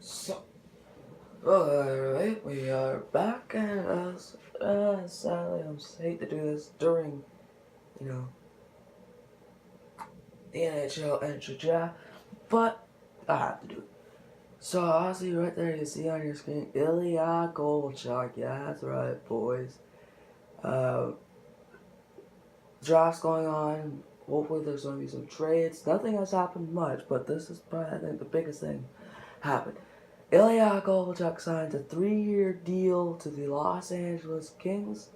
So, alright, we are back, and sadly, I hate to do this during, you know, the NHL entry draft, but I have to do it. So, obviously, right there, you see on your screen, Ilya Kovalchuk. Yeah, that's right, boys. Uh, Draft's going on. Hopefully, there's going to be some trades. Nothing has happened much, but this is probably, I think, the biggest thing happened. Ilya Kovalchuk signs a 3-year deal to the Los Angeles Kings.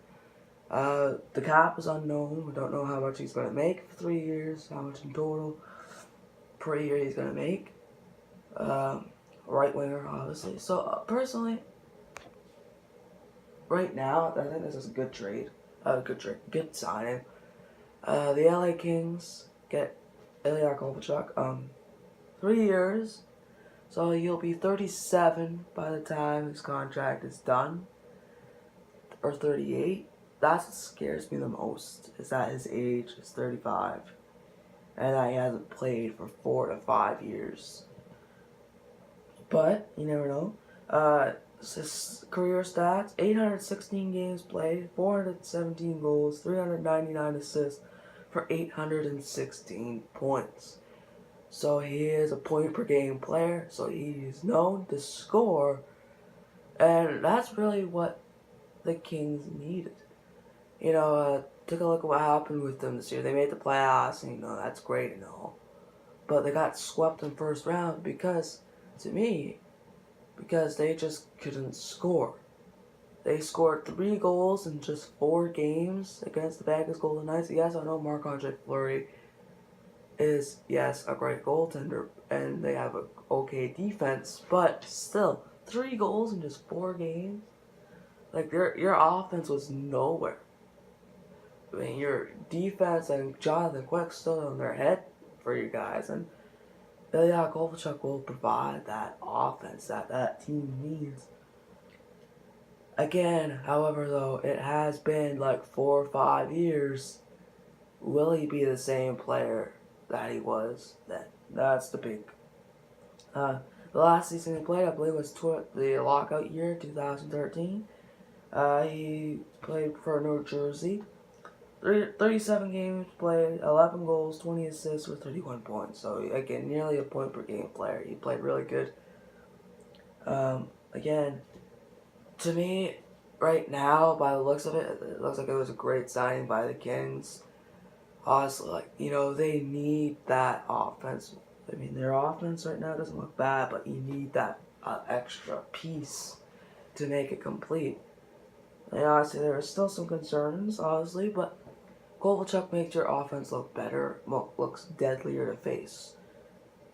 The cap is unknown. We don't know how much he's going to make for 3 years, how much in total per year he's going to make. Right winger, obviously. So, personally, right now, I think this is a good trade. Good signing. The LA Kings get Ilya Kovalchuk, 3 years. So he'll be 37 by the time his contract is done, or 38. That's what scares me the most, is that his age is 35, and that he hasn't played for 4 to 5 years. But, you never know. His career stats, 816 games played, 417 goals, 399 assists for 816 points. So he is a point per game player, so he's known to score, and that's really what the Kings needed. Took a look at what happened with them this year. They made the playoffs, and that's great and all. But they got swept in first round because they just couldn't score. They scored 3 goals in just 4 games against the Vegas Golden Knights. Yes, I know Marc-Andre Fleury is, yes, a great goaltender, and they have a okay defense, but still, 3 goals in just 4 games? Like, your offense was nowhere. I mean, your defense and Jonathan Quick stood on their head for you guys, and Ilya Kovalchuk will provide that offense that team needs. Again, however, though, it has been like 4 or 5 years. Will he be the same player that he was then? That's the big. The last season he played, I believe, was the lockout year, 2013. He played for New Jersey. 37 games played, 11 goals, 20 assists with 31 points. So, again, nearly a point per game player. He played really good. Again, to me, right now, by the looks of it, it looks like it was a great signing by the Kings. Honestly, they need that offense. I mean, their offense right now doesn't look bad, but you need that extra piece to make it complete. And honestly, there are still some concerns, honestly, but Kovalchuk makes your offense look better, looks deadlier to face.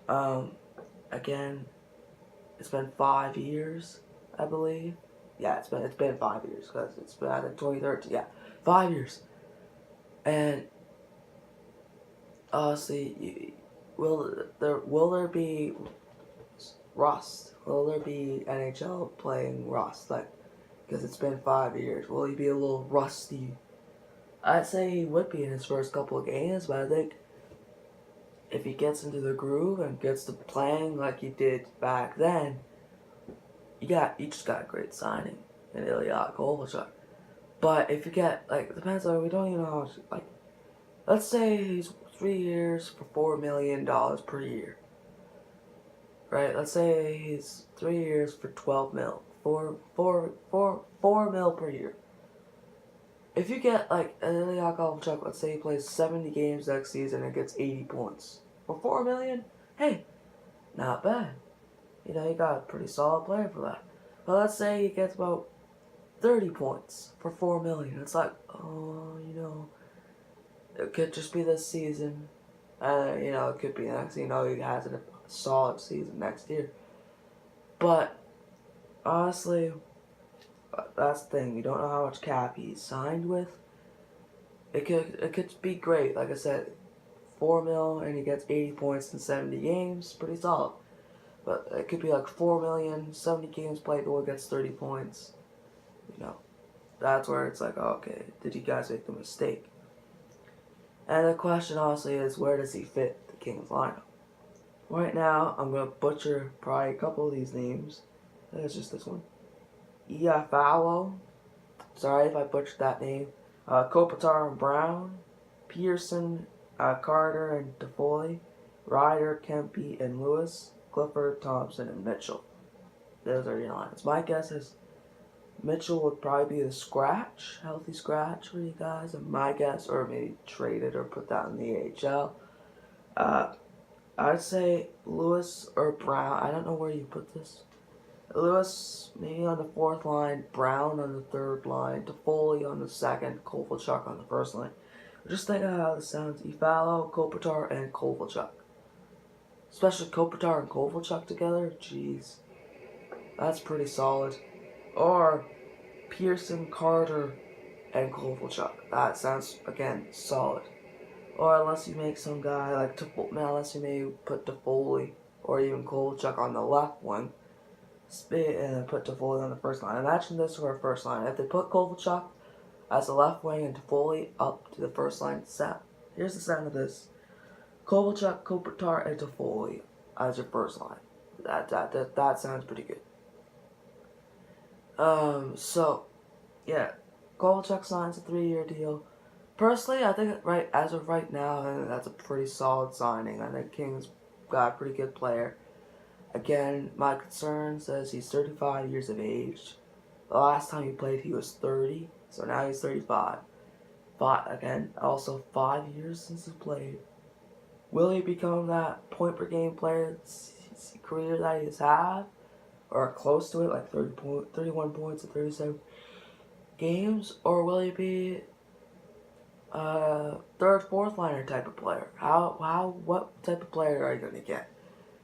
Again, it's been 5 years, I believe. Yeah, it's been 5 years, because it's been, I think, 2013. Yeah, 5 years. And honestly, will there be rust? Will there be NHL playing rust? Because it's been 5 years. Will he be a little rusty? I'd say he would be in his first couple of games, but I think if he gets into the groove and gets to playing like he did back then, you just got a great signing in Ilya Kovalchuk. But if you get, it depends on, we don't even know how much, let's say he's 3 years for $4 million per year. Right? Let's say he's 3 years for 12 mil. 4 mil per year. If you get, Ilya Kovalchuk, let's say he plays 70 games next season and gets 80 points. For $4 million, hey, not bad. You got a pretty solid player for that. But let's say he gets about 30 points for $4 million. It's like, it could just be this season. It could be next. He has a solid season next year. But honestly, that's the thing. We don't know how much cap he's signed with. It could be great. Like I said, 4 mil and he gets 80 points in 70 games. Pretty solid. But it could be like 4 million, 70 games played, or gets 30 points. That's where it's like, okay, did you guys make the mistake? And the question honestly is, where does he fit the Kings lineup? Right now, I'm gonna butcher probably a couple of these names. I think it's just this one. Iafalo. Sorry if I butchered that name. Kopitar and Brown. Pearson, Carter and Toffoli. Ryder, Kempe, and Lewis. Clifford, Thompson, and Mitchell. Those are your lines. My guess is Mitchell would probably be the scratch, healthy scratch for you guys. And my guess, or maybe trade it or put that in the AHL. I'd say Lewis or Brown. I don't know where you put this. Lewis maybe on the fourth line, Brown on the third line, Toffoli on the second, Kovalchuk on the first line. Just think of how this sounds. Ifalo, Kopitar, and Kovalchuk. Especially Kopitar and Kovalchuk together. Jeez. That's pretty solid. Or Pearson, Carter, and Kovalchuk. That sounds, again, solid. Or unless you make some guy like unless you may put Toffoli or even Kovalchuk on the left wing, and then put Toffoli on the first line. Imagine this for a first line. If they put Kovalchuk as the left wing and Toffoli up to the first line set, here's the sound of this: Kovalchuk, Kopitar, and Toffoli as your first line. That sounds pretty good. So yeah, Kovalchuk signs a 3-year deal. Personally, I think as of right now, I think that's a pretty solid signing. I think Kings got a pretty good player. Again, my concern says he's 35 years of age. The last time he played, he was 30, so now he's 35. But again, also 5 years since he played. Will he become that point per game player career that he's had, or close to it, like 31 points in 37 games, or will he be third, fourth liner type of player? What type of player are you gonna get?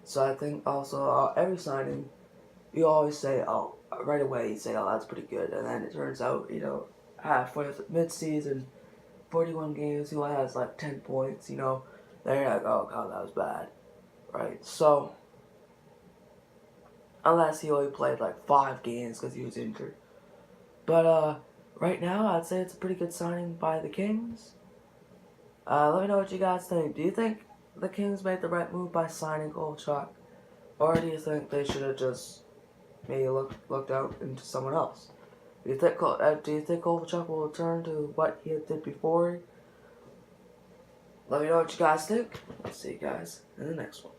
So I think also every signing, you always say, oh, right away you say, oh, that's pretty good, and then it turns out, halfway mid-season, 41 games, he only has like 10 points, then you're like, oh god, that was bad, right? So unless he only played like 5 games because he was injured, but right now I'd say it's a pretty good signing by the Kings. Let me know what you guys think. Do you think the Kings made the right move by signing Kovalchuk, or do you think they should have just maybe looked out into someone else? Do you think Kovalchuk will return to what he did before? Let me know what you guys think. I'll see you guys in the next one.